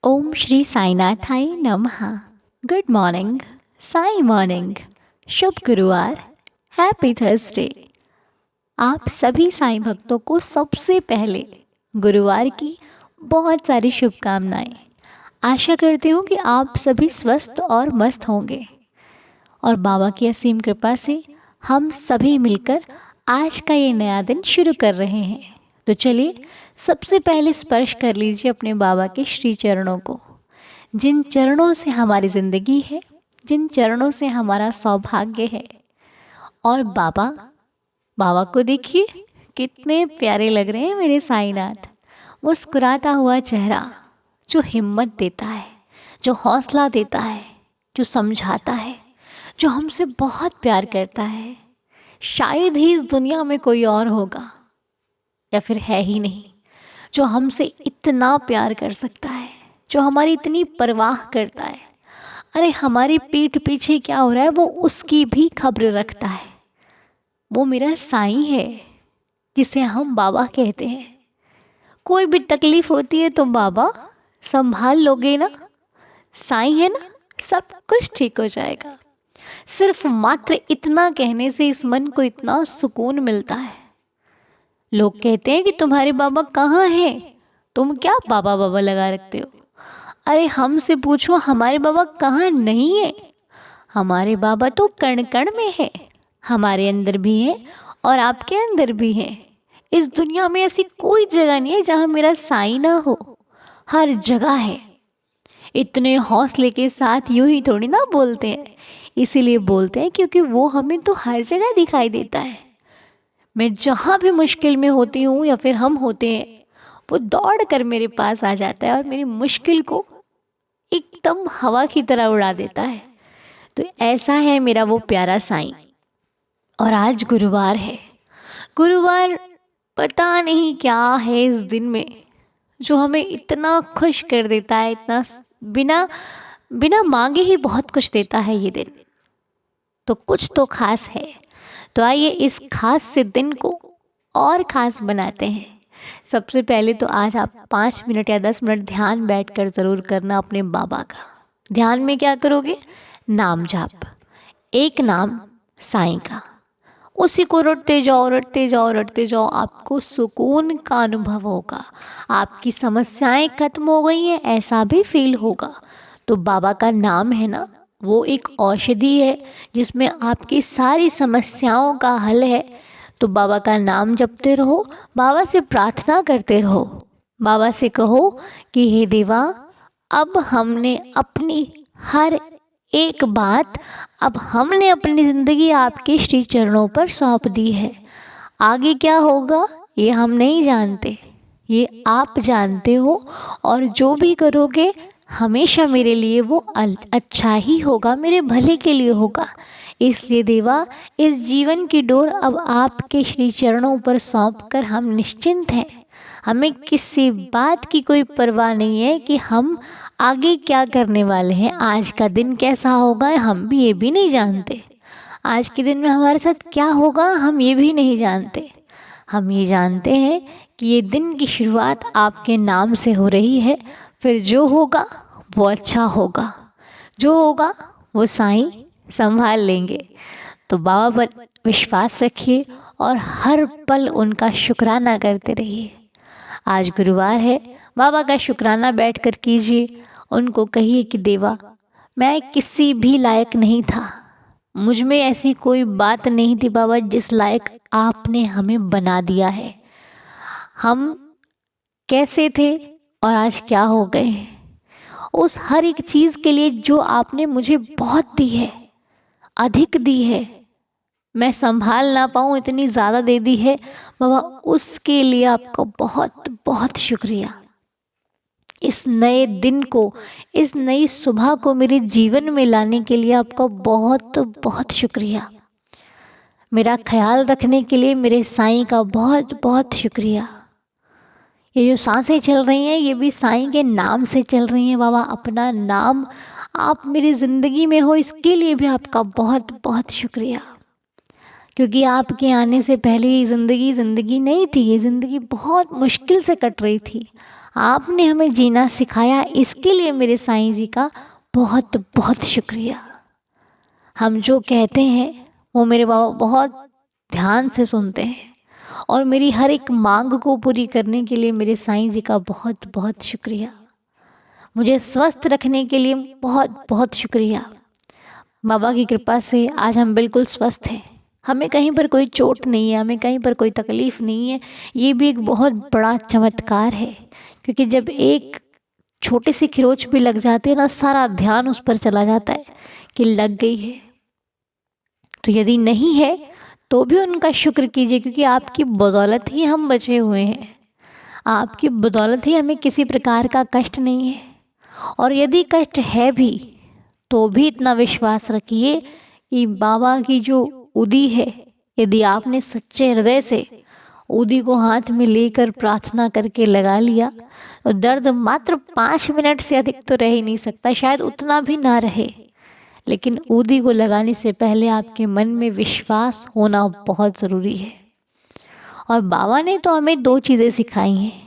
ओम श्री साईनाथाय नमः। Good morning, Sai morning, शुभ गुरुवार, happy Thursday. आप सभी साईं भक्तों को सबसे पहले गुरुवार की बहुत सारी शुभकामनाएं। आशा करती हूँ कि आप सभी स्वस्थ और मस्त होंगे और बाबा की असीम कृपा से हम सभी मिलकर आज का ये नया दिन शुरू कर रहे हैं। तो चलिए सबसे पहले स्पर्श कर लीजिए अपने बाबा के श्री चरणों को, जिन चरणों से हमारी ज़िंदगी है, जिन चरणों से हमारा सौभाग्य है। और बाबा बाबा को देखिए कितने प्यारे लग रहे हैं मेरे साईनाथ। मुस्कुराता हुआ चेहरा जो हिम्मत देता है, जो हौसला देता है, जो समझाता है, जो हमसे बहुत प्यार करता है। शायद ही इस दुनिया में कोई और होगा या फिर है ही नहीं जो हमसे इतना प्यार कर सकता है, जो हमारी इतनी परवाह करता है। अरे हमारी पीठ पीछे क्या हो रहा है वो उसकी भी खबर रखता है। वो मेरा साईं है जिसे हम बाबा कहते हैं। कोई भी तकलीफ होती है तो बाबा संभाल लोगे ना, साईं है ना, सब कुछ ठीक हो जाएगा। सिर्फ मात्र इतना कहने से इस मन को इतना सुकून मिलता है। लोग कहते हैं कि तुम्हारे बाबा कहाँ हैं, तुम क्या बाबा बाबा लगा रखते हो। अरे हमसे पूछो हमारे बाबा कहाँ नहीं है। हमारे बाबा तो कण कण में है, हमारे अंदर भी है और आपके अंदर भी है। इस दुनिया में ऐसी कोई जगह नहीं है जहाँ मेरा साईं ना हो, हर जगह है। इतने हौसले के साथ यूं ही थोड़ी ना बोलते हैं, इसीलिए बोलते हैं क्योंकि वो हमें तो हर जगह दिखाई देता है। मैं जहाँ भी मुश्किल में होती हूँ या फिर हम होते हैं, वो दौड़ कर मेरे पास आ जाता है और मेरी मुश्किल को एकदम हवा की तरह उड़ा देता है। तो ऐसा है मेरा वो प्यारा साईं। और आज गुरुवार है। गुरुवार पता नहीं क्या है इस दिन में जो हमें इतना खुश कर देता है, इतना बिना बिना मांगे ही बहुत कुछ देता है ये दिन। तो कुछ तो खास है। तो आइए इस खास से दिन को और ख़ास बनाते हैं। सबसे पहले तो आज आप 5 मिनट या 10 मिनट ध्यान बैठकर ज़रूर करना अपने बाबा का। ध्यान में क्या करोगे? नाम जाप, एक नाम साईं का। उसी को रटते जाओ रटते जाओ रटते जाओ। आपको सुकून का अनुभव होगा। आपकी समस्याएं खत्म हो गई हैं ऐसा भी फील होगा। तो बाबा का नाम है ना, वो एक औषधि है जिसमें आपकी सारी समस्याओं का हल है। तो बाबा का नाम जपते रहो, बाबा से प्रार्थना करते रहो। बाबा से कहो कि हे देवा, अब हमने अपनी हर एक बात, अब हमने अपनी ज़िंदगी आपके श्री चरणों पर सौंप दी है। आगे क्या होगा ये हम नहीं जानते, ये आप जानते हो। और जो भी करोगे हमेशा मेरे लिए वो अच्छा ही होगा, मेरे भले के लिए होगा। इसलिए देवा, इस जीवन की डोर अब आपके श्री चरणों पर सौंप कर हम निश्चिंत हैं। हमें किसी बात की कोई परवाह नहीं है कि हम आगे क्या करने वाले हैं, आज का दिन कैसा होगा हम भी ये भी नहीं जानते। आज के दिन में हमारे साथ क्या होगा हम ये भी नहीं जानते। हम ये जानते हैं कि ये दिन की शुरुआत आपके नाम से हो रही है। फिर जो होगा वो अच्छा होगा, जो होगा वो साईं संभाल लेंगे। तो बाबा पर विश्वास रखिए और हर पल उनका शुक्राना करते रहिए। आज गुरुवार है, बाबा का शुक्राना बैठकर कीजिए। उनको कहिए कि देवा, मैं किसी भी लायक नहीं था, मुझ में ऐसी कोई बात नहीं थी बाबा जिस लायक आपने हमें बना दिया है। हम कैसे थे और आज क्या हो गए, उस हर एक चीज़ के लिए जो आपने मुझे बहुत दी है, अधिक दी है, मैं संभाल ना पाऊँ इतनी ज़्यादा दे दी है बाबा, उसके लिए आपका बहुत बहुत शुक्रिया। इस नए दिन को, इस नई सुबह को मेरे जीवन में लाने के लिए आपका बहुत बहुत शुक्रिया। मेरा ख्याल रखने के लिए मेरे साईं का बहुत बहुत शुक्रिया। ये जो सांसें चल रही हैं ये भी साईं के नाम से चल रही हैं बाबा। अपना नाम आप मेरी ज़िंदगी में हो, इसके लिए भी आपका बहुत बहुत शुक्रिया। क्योंकि आपके आने से पहले ये ज़िंदगी नहीं थी, ये ज़िंदगी बहुत मुश्किल से कट रही थी। आपने हमें जीना सिखाया, इसके लिए मेरे साईं जी का बहुत बहुत शुक्रिया। हम जो कहते हैं वो मेरे बाबा बहुत ध्यान से सुनते हैं और मेरी हर एक मांग को पूरी करने के लिए मेरे साईं जी का बहुत बहुत शुक्रिया। मुझे स्वस्थ रखने के लिए बहुत बहुत शुक्रिया। बाबा की कृपा से आज हम बिल्कुल स्वस्थ हैं, हमें कहीं पर कोई चोट नहीं है, हमें कहीं पर कोई तकलीफ़ नहीं है। ये भी एक बहुत बड़ा चमत्कार है, क्योंकि जब एक छोटी सी खरोंच भी लग जाती है ना, सारा ध्यान उस पर चला जाता है कि लग गई है। तो यदि नहीं है तो भी उनका शुक्र कीजिए, क्योंकि आपकी बदौलत ही हम बचे हुए हैं, आपकी बदौलत ही हमें किसी प्रकार का कष्ट नहीं है। और यदि कष्ट है भी तो भी इतना विश्वास रखिए कि बाबा की जो उदी है, यदि आपने सच्चे हृदय से उदी को हाथ में लेकर प्रार्थना करके लगा लिया तो दर्द मात्र 5 मिनट से अधिक तो रह ही नहीं सकता, शायद उतना भी ना रहे। लेकिन उदी को लगाने से पहले आपके मन में विश्वास होना बहुत ज़रूरी है। और बाबा ने तो हमें 2 चीज़ें सिखाई हैं,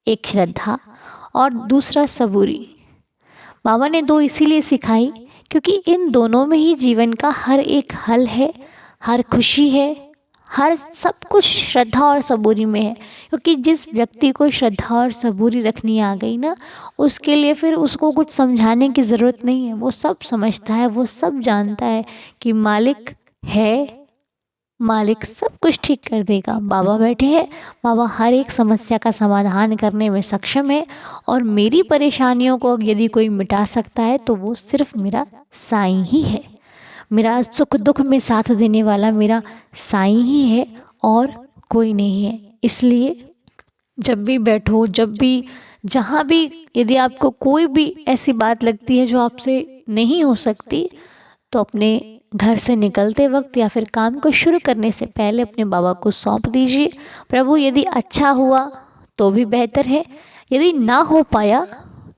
एक श्रद्धा और दूसरा सबूरी। बाबा ने 2 इसीलिए सिखाई क्योंकि इन दोनों में ही जीवन का हर एक हल है, हर खुशी है, हर सब कुछ श्रद्धा और सबूरी में है। क्योंकि जिस व्यक्ति को श्रद्धा और सबूरी रखनी आ गई ना, उसके लिए फिर उसको कुछ समझाने की ज़रूरत नहीं है। वो सब समझता है, वो सब जानता है कि मालिक है, मालिक सब कुछ ठीक कर देगा। बाबा बैठे हैं, बाबा हर एक समस्या का समाधान करने में सक्षम है। और मेरी परेशानियों को यदि कोई मिटा सकता है तो वो सिर्फ मेरा साईं ही है। मेरा सुख दुख में साथ देने वाला मेरा साईं ही है और कोई नहीं है। इसलिए जब भी बैठो, जब भी जहाँ भी यदि आपको कोई भी ऐसी बात लगती है जो आपसे नहीं हो सकती, तो अपने घर से निकलते वक्त या फिर काम को शुरू करने से पहले अपने बाबा को सौंप दीजिए। प्रभु यदि अच्छा हुआ तो भी बेहतर है, यदि ना हो पाया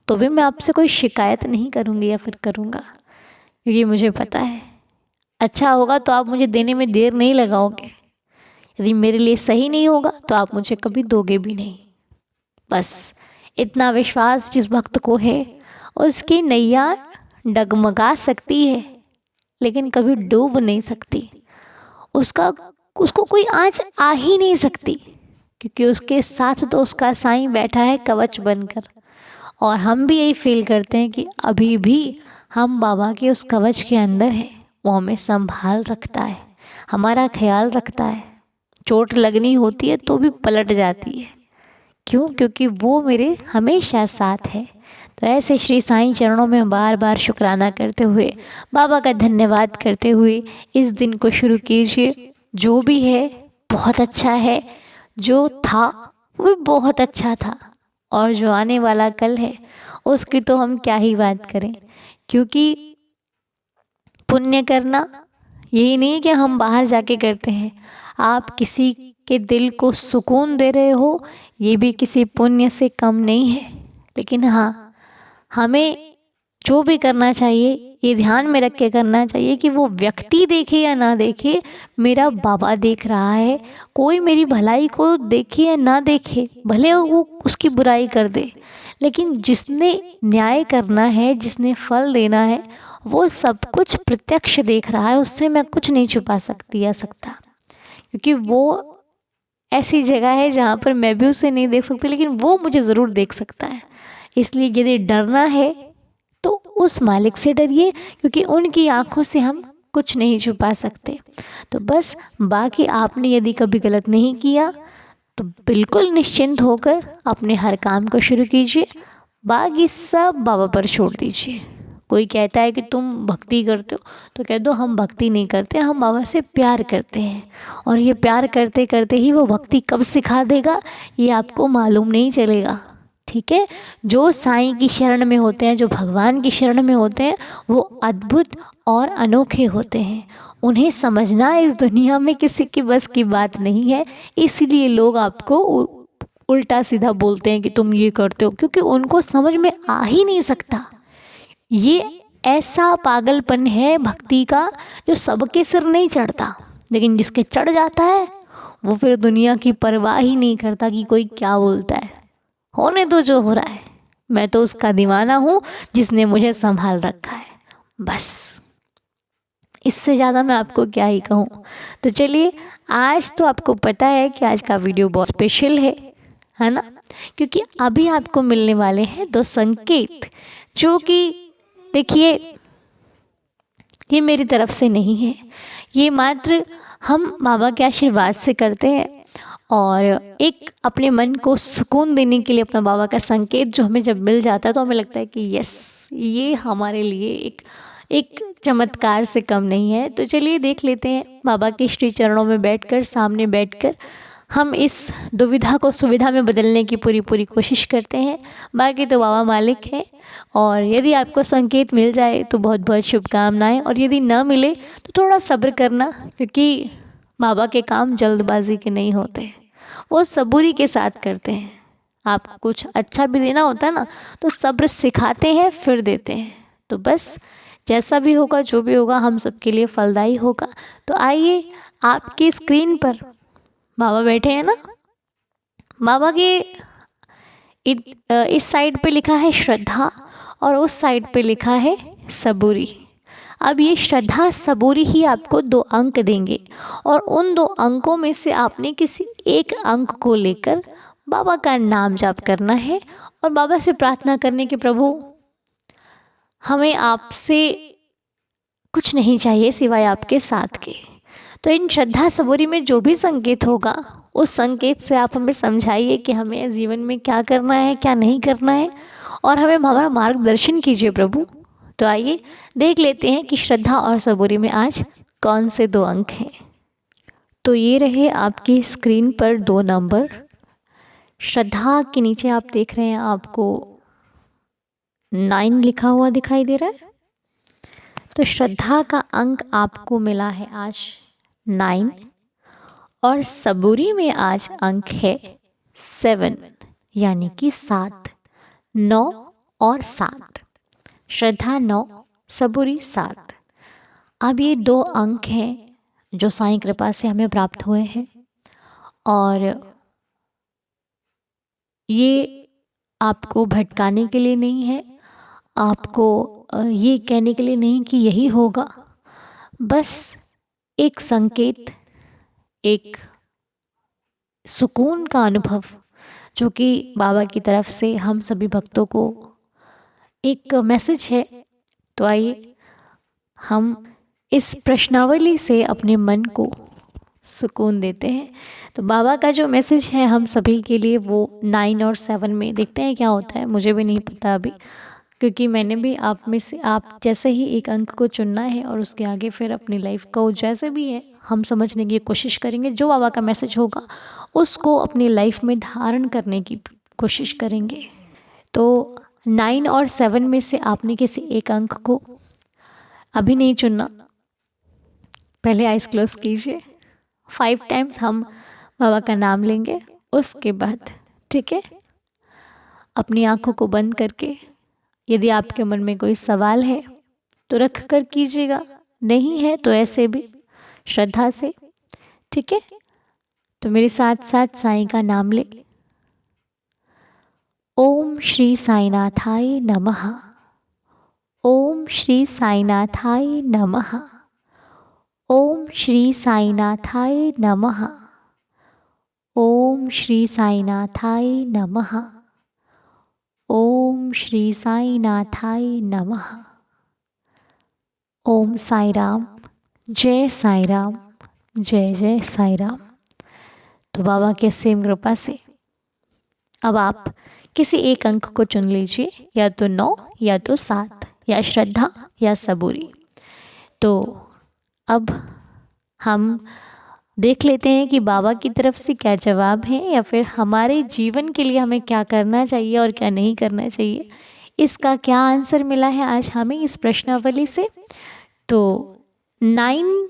तो भी मैं आपसे कोई शिकायत नहीं करूँगी या फिर करूँगा, क्योंकि मुझे पता है अच्छा होगा तो आप मुझे देने में देर नहीं लगाओगे। यदि मेरे लिए सही नहीं होगा तो आप मुझे कभी दोगे भी नहीं। बस इतना विश्वास जिस भक्त को है, उसकी नैया डगमगा सकती है लेकिन कभी डूब नहीं सकती। उसको कोई आँच आ ही नहीं सकती, क्योंकि उसके साथ तो उसका साईं बैठा है कवच बनकर। और हम भी यही फील करते हैं कि अभी भी हम बाबा के उस कवच के अंदर हैं। वो हमें संभाल रखता है, हमारा ख्याल रखता है। चोट लगनी होती है तो भी पलट जाती है, क्यों? क्योंकि वो मेरे हमेशा साथ है। तो ऐसे श्री साईं चरणों में बार बार शुक्राना करते हुए, बाबा का धन्यवाद करते हुए इस दिन को शुरू कीजिए। जो भी है बहुत अच्छा है, जो था वो भी बहुत अच्छा था, और जो आने वाला कल है उसकी तो हम क्या ही बात करें। क्योंकि पुण्य करना यही नहीं है कि हम बाहर जाके करते हैं। आप किसी के दिल को सुकून दे रहे हो, ये भी किसी पुण्य से कम नहीं है। लेकिन हाँ, हमें जो भी करना चाहिए ये ध्यान में रख के करना चाहिए कि वो व्यक्ति देखे या ना देखे, मेरा बाबा देख रहा है। कोई मेरी भलाई को देखे या ना देखे, भले वो उसकी बुराई कर दे, लेकिन जिसने न्याय करना है, जिसने फल देना है, वो सब कुछ प्रत्यक्ष देख रहा है। उससे मैं कुछ नहीं छुपा सकती या सकता, क्योंकि वो ऐसी जगह है जहाँ पर मैं भी उसे नहीं देख सकती, लेकिन वो मुझे ज़रूर देख सकता है। इसलिए यदि डरना है तो उस मालिक से डरिए, क्योंकि उनकी आंखों से हम कुछ नहीं छुपा सकते। तो बस बाकी आपने यदि कभी गलत नहीं किया तो बिल्कुल निश्चिंत होकर अपने हर काम को शुरू कीजिए, बाकी सब बाबा पर छोड़ दीजिए। कोई कहता है कि तुम भक्ति करते हो, तो कह दो हम भक्ति नहीं करते, हम बाबा से प्यार करते हैं। और ये प्यार करते करते ही वो भक्ति कब सिखा देगा ये आपको मालूम नहीं चलेगा। ठीक है, जो साईं की शरण में होते हैं, जो भगवान की शरण में होते हैं, वो अद्भुत और अनोखे होते हैं। उन्हें समझना इस दुनिया में किसी की बस की बात नहीं है। इसलिए लोग आपको उल्टा सीधा बोलते हैं कि तुम ये करते हो, क्योंकि उनको समझ में आ ही नहीं सकता। ये ऐसा पागलपन है भक्ति का जो सबके सिर नहीं चढ़ता, लेकिन जिसके चढ़ जाता है वो फिर दुनिया की परवाह ही नहीं करता कि कोई क्या बोलता है। होने दो जो हो रहा है, मैं तो उसका दीवाना हूँ जिसने मुझे संभाल रखा है। बस इससे ज़्यादा मैं आपको क्या ही कहूँ। तो चलिए, आज तो आपको पता है कि आज का वीडियो बहुत स्पेशल है ना, क्योंकि अभी आपको मिलने वाले हैं 2 संकेत, जो कि देखिए ये मेरी तरफ से नहीं है, ये मात्र हम बाबा के आशीर्वाद से करते हैं, और एक अपने मन को सुकून देने के लिए अपना बाबा का संकेत जो हमें जब मिल जाता है तो हमें लगता है कि यस, ये हमारे लिए एक चमत्कार से कम नहीं है। तो चलिए देख लेते हैं, बाबा के श्री चरणों में बैठकर, सामने बैठकर हम इस दुविधा को सुविधा में बदलने की पूरी कोशिश करते हैं। बाकी तो बाबा मालिक हैं, और यदि आपको संकेत मिल जाए तो बहुत बहुत शुभकामनाएं, और यदि न मिले तो थोड़ा सब्र करना, क्योंकि बाबा के काम जल्दबाजी के नहीं होते, वो सबूरी के साथ करते हैं। आपको कुछ अच्छा भी देना होता है ना, तो सब्र सिखाते हैं फिर देते हैं। तो बस जैसा भी होगा, जो भी होगा, हम सबके लिए फलदायी होगा। तो आइए, आपकी स्क्रीन पर बाबा बैठे हैं ना, बाबा के इस साइड पे लिखा है श्रद्धा, और उस साइड पे लिखा है सबूरी। अब ये श्रद्धा सबूरी ही आपको 2 अंक देंगे, और उन 2 अंकों में से आपने किसी एक अंक को लेकर बाबा का नाम जाप करना है, और बाबा से प्रार्थना करने के प्रभु हमें आपसे कुछ नहीं चाहिए सिवाय आपके साथ के। तो इन श्रद्धा सबूरी में जो भी संकेत होगा, उस संकेत से आप हमें समझाइए कि हमें जीवन में क्या करना है, क्या नहीं करना है, और हमें हमारा मार्गदर्शन कीजिए प्रभु। तो आइए देख लेते हैं कि श्रद्धा और सबूरी में आज कौन से 2 अंक हैं। तो ये रहे आपकी स्क्रीन पर 2 नंबर। श्रद्धा के नीचे आप देख रहे हैं, आपको 9 लिखा हुआ दिखाई दे रहा है। तो श्रद्धा का अंक आपको मिला है आज 9, और सबूरी में आज अंक है 7, यानी कि 7, 9 और 7। श्रद्धा 9, सबूरी 7। अब ये 2 अंक हैं जो साईं कृपा से हमें प्राप्त हुए हैं, और ये आपको भटकाने के लिए नहीं है, आपको ये कहने के लिए नहीं कि यही होगा, बस एक संकेत, एक सुकून का अनुभव जो कि बाबा की तरफ से हम सभी भक्तों को एक मैसेज है। तो आइए हम इस प्रश्नावली से अपने मन को सुकून देते हैं। तो बाबा का जो मैसेज है हम सभी के लिए, वो 9 और 7 में, देखते हैं क्या होता है। मुझे भी नहीं पता अभी, क्योंकि मैंने भी आप में से आप जैसे ही एक अंक को चुनना है, और उसके आगे फिर अपनी लाइफ को जैसे भी है हम समझने की कोशिश करेंगे। जो बाबा का मैसेज होगा उसको अपनी लाइफ में धारण करने की कोशिश करेंगे। तो 9 और 7 में से आपने किसी एक अंक को अभी नहीं चुनना, पहले आइज क्लोज कीजिए, 5 टाइम्स हम बाबा का नाम लेंगे, उसके बाद ठीक है अपनी आंखों को बंद करके, यदि आपके मन में कोई सवाल है तो रख कर कीजिएगा, नहीं है तो ऐसे भी श्रद्धा से, ठीक है। तो मेरे साथ साथ साईं का नाम ले। ओम श्री साईनाथाय नमः। ओम श्री साईनाथाय नमः। ओम श्री साईनाथाय नमः। ओम श्री साईनाथाय नमः। ओम श्री साईनाथाय नमः। ओम साई राम, जय साई राम, जय जय साई राम। तो बाबा के असीम कृपा से अब आप किसी एक अंक को चुन लीजिए, या तो 9 या तो 7, या श्रद्धा या सबूरी। तो अब हम देख लेते हैं कि बाबा की तरफ से क्या जवाब है, या फिर हमारे जीवन के लिए हमें क्या करना चाहिए और क्या नहीं करना चाहिए, इसका क्या आंसर मिला है आज हमें इस प्रश्नावली से। तो 9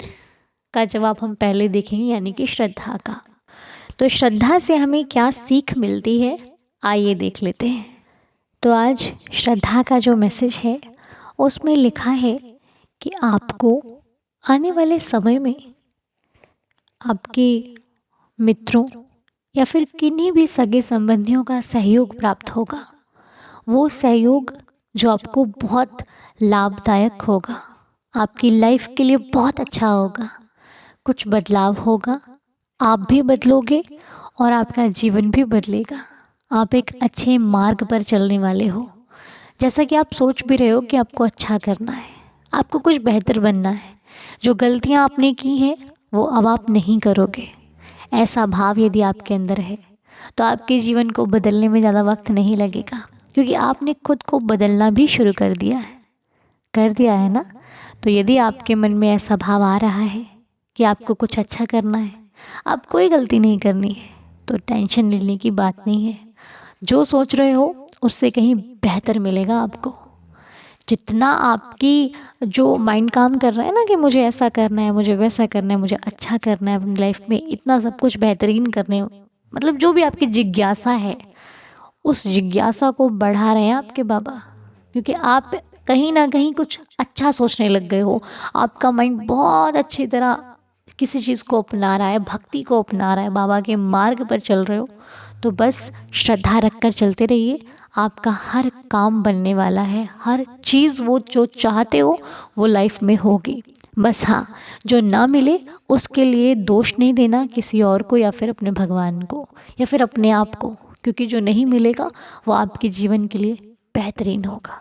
का जवाब हम पहले देखेंगे, यानी कि श्रद्धा का। तो श्रद्धा से हमें क्या सीख मिलती है, आइए देख लेते हैं। तो आज श्रद्धा का जो मैसेज है उसमें लिखा है कि आपको आने वाले समय में आपके मित्रों, या फिर किन्हीं भी सगे संबंधियों का सहयोग प्राप्त होगा। वो सहयोग जो आपको बहुत लाभदायक होगा, आपकी लाइफ के लिए बहुत अच्छा होगा। कुछ बदलाव होगा, आप भी बदलोगे और आपका जीवन भी बदलेगा। आप एक अच्छे मार्ग पर चलने वाले हो। जैसा कि आप सोच भी रहे हो कि आपको अच्छा करना है, आपको कुछ बेहतर बनना है। जो गलतियां आपने की हैं वो अब आप नहीं करोगे। ऐसा भाव यदि आपके अंदर है तो आपके जीवन को बदलने में ज़्यादा वक्त नहीं लगेगा, क्योंकि आपने खुद को बदलना भी शुरू कर दिया है ना। तो यदि आपके मन में ऐसा भाव आ रहा है कि आपको कुछ अच्छा करना है, आप कोई गलती नहीं करनी है, तो टेंशन लेने की बात नहीं है। जो सोच रहे हो उससे कहीं बेहतर मिलेगा आपको। जितना आपकी जो माइंड काम कर रहा है ना कि मुझे ऐसा करना है, मुझे वैसा करना है, मुझे अच्छा करना है अपनी लाइफ में, इतना सब कुछ बेहतरीन करने, मतलब जो भी आपकी जिज्ञासा है, उस जिज्ञासा को बढ़ा रहे हैं आपके बाबा। क्योंकि आप कहीं ना कहीं कुछ अच्छा सोचने लग गए हो। आपका माइंड बहुत अच्छी तरह किसी चीज़ को अपना रहा है, भक्ति को अपना रहा है, बाबा के मार्ग पर चल रहे हो। तो बस श्रद्धा रखकर चलते रहिए। आपका हर काम बनने वाला है, हर चीज़ वो जो चाहते हो वो लाइफ में होगी। बस हाँ, जो ना मिले उसके लिए दोष नहीं देना किसी और को, या फिर अपने भगवान को, या फिर अपने आप को, क्योंकि जो नहीं मिलेगा वो आपके जीवन के लिए बेहतरीन होगा।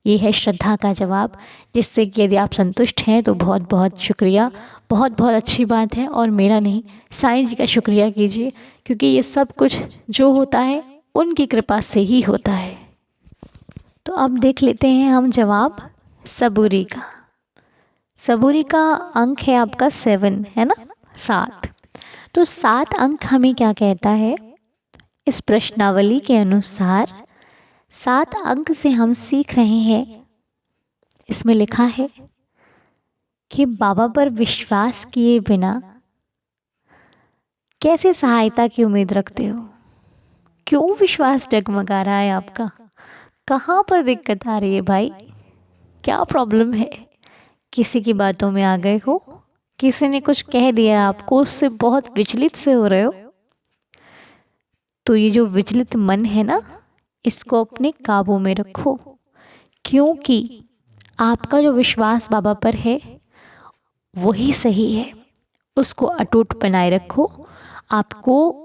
ये है श्रद्धा का जवाब, जिससे कि यदि आप संतुष्ट हैं तो बहुत बहुत शुक्रिया, बहुत बहुत अच्छी बात है। और मेरा नहीं, साईं जी का शुक्रिया कीजिए, क्योंकि ये सब कुछ जो होता है उनकी कृपा से ही होता है। तो अब देख लेते हैं हम जवाब सबूरी का। सबूरी का अंक है आपका 7, है ना, 7। तो 7 अंक हमें क्या कहता है? इस प्रश्नावली के अनुसार 7 अंक से हम सीख रहे हैं, इसमें लिखा है कि बाबा पर विश्वास किए बिना कैसे सहायता की उम्मीद रखते हो? क्यों विश्वास डगमगा रहा है आपका? कहाँ पर दिक्कत आ रही है भाई? क्या प्रॉब्लम है? किसी की बातों में आ गए हो, किसी ने कुछ कह दिया आपको, उससे बहुत विचलित से हो रहे हो। तो ये जो विचलित मन है ना, इसको अपने काबू में रखो, क्योंकि आपका जो विश्वास बाबा पर है वही सही है। उसको अटूट बनाए रखो। आपको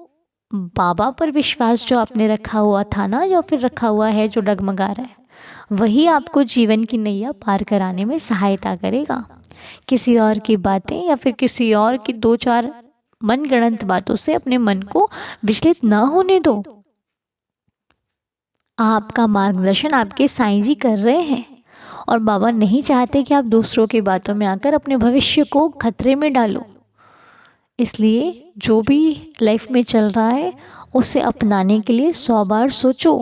बाबा पर विश्वास जो आपने रखा हुआ था ना, या फिर रखा हुआ है जो डगमगा रहा है, वही आपको जीवन की नैया पार कराने में सहायता करेगा। किसी और की बातें या फिर किसी और की 2-4 मनगढ़ंत बातों से अपने मन को विचलित ना होने दो। आपका मार्गदर्शन आपके साईं जी कर रहे हैं, और बाबा नहीं चाहते कि आप दूसरों की बातों में आकर अपने भविष्य को खतरे में डालो। इसलिए जो भी लाइफ में चल रहा है उसे अपनाने के लिए 100 बार सोचो,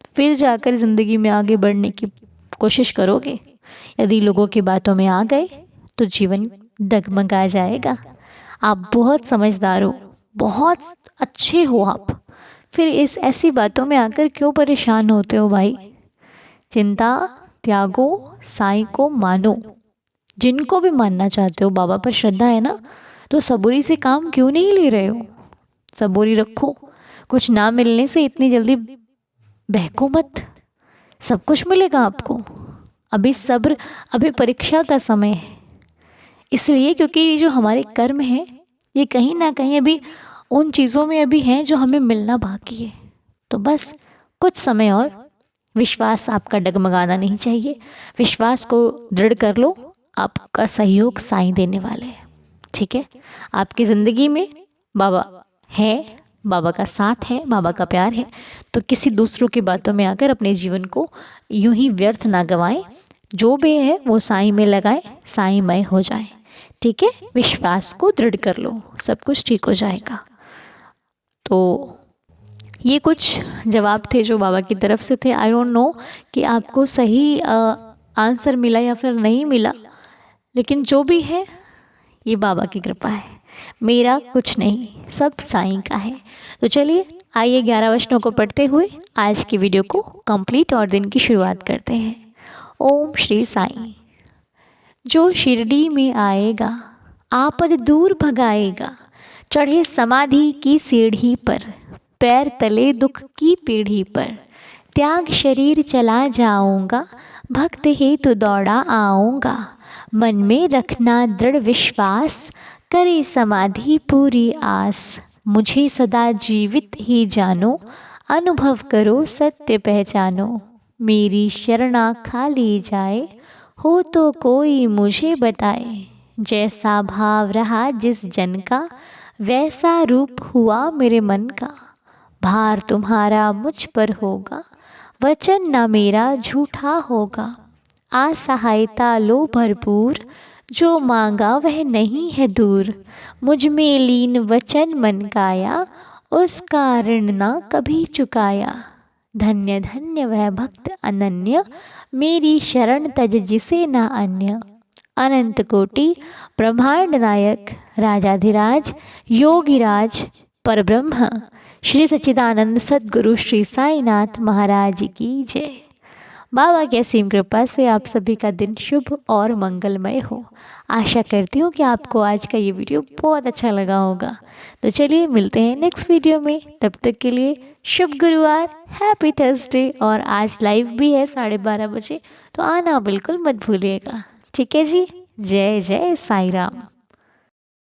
फिर जाकर ज़िंदगी में आगे बढ़ने की कोशिश करोगे। यदि लोगों की बातों में आ गए तो जीवन डगमगा जाएगा। आप बहुत समझदार हो, बहुत अच्छे हो आप, फिर इस ऐसी बातों में आकर क्यों परेशान होते हो भाई? चिंता त्यागो, साईं को मानो। जिनको भी मानना चाहते हो, बाबा पर श्रद्धा है ना, तो सबूरी से काम क्यों नहीं ले रहे हो? सबूरी रखो। कुछ ना मिलने से इतनी जल्दी बहको मत, सब कुछ मिलेगा आपको। अभी सब्र, अभी परीक्षा का समय है। इसलिए क्योंकि ये जो हमारे कर्म हैं, ये कहीं ना कहीं अभी उन चीज़ों में अभी हैं जो हमें मिलना बाकी है। तो बस कुछ समय और, विश्वास आपका डगमगाना नहीं चाहिए। विश्वास को दृढ़ कर लो, आपका सहयोग साईं देने वाले हैं। ठीक है, आपकी ज़िंदगी में बाबा है, बाबा का साथ है, बाबा का प्यार है। तो किसी दूसरों की बातों में आकर अपने जीवन को यूं ही व्यर्थ ना गवाएं। जो भी है वो साईं में लगाएं, साईंमय हो जाए। ठीक है, विश्वास को दृढ़ कर लो, सब कुछ ठीक हो जाएगा। तो ये कुछ जवाब थे जो बाबा की तरफ से थे। आई डोंट नो कि आपको सही आंसर मिला या फिर नहीं मिला, लेकिन जो भी है ये बाबा की कृपा है, मेरा कुछ नहीं, सब साईं का है। तो चलिए आइए 11 वचनों को पढ़ते हुए आज की वीडियो को कंप्लीट और दिन की शुरुआत करते हैं। ओम श्री साईं। जो शिरडी में आएगा आपद दूर भगाएगा, चढ़े समाधि की सीढ़ी पर, पैर तले दुख की पीढ़ी पर, त्याग शरीर चला जाऊंगा, भक्त हेतु दौड़ा आऊंगा। मन में रखना दृढ़ विश्वास, करे समाधि पूरी आस। मुझे सदा जीवित ही जानो, अनुभव करो सत्य पहचानो। मेरी शरणा खाली जाए, हो तो कोई मुझे बताए। जैसा भाव रहा जिस जन का, वैसा रूप हुआ मेरे मन का। भार तुम्हारा मुझ पर होगा, वचन ना मेरा झूठा होगा। असहायता लो भरपूर, जो मांगा वह नहीं है दूर। मुझ में लीन वचन मन काया, उसका ऋण ना कभी चुकाया। धन्य धन्य वह भक्त अनन्य, मेरी शरण तज जिसे ना अन्य। अनंत कोटि ब्रह्मांड नायक, राजाधिराज योगिराज परब्रह्म, श्री सच्चिदानंद सद्गुरु श्री साईनाथ महाराज की जय। बाबा की असीम कृपा से आप सभी का दिन शुभ और मंगलमय हो। आशा करती हूँ कि आपको आज का ये वीडियो बहुत अच्छा लगा होगा। तो चलिए मिलते हैं नेक्स्ट वीडियो में, तब तक के लिए शुभ गुरुवार, हैप्पी थर्सडे। और आज लाइव भी है 12:30 बजे, तो आना बिल्कुल मत भूलिएगा। ठीक है जी, जय जय साई राम।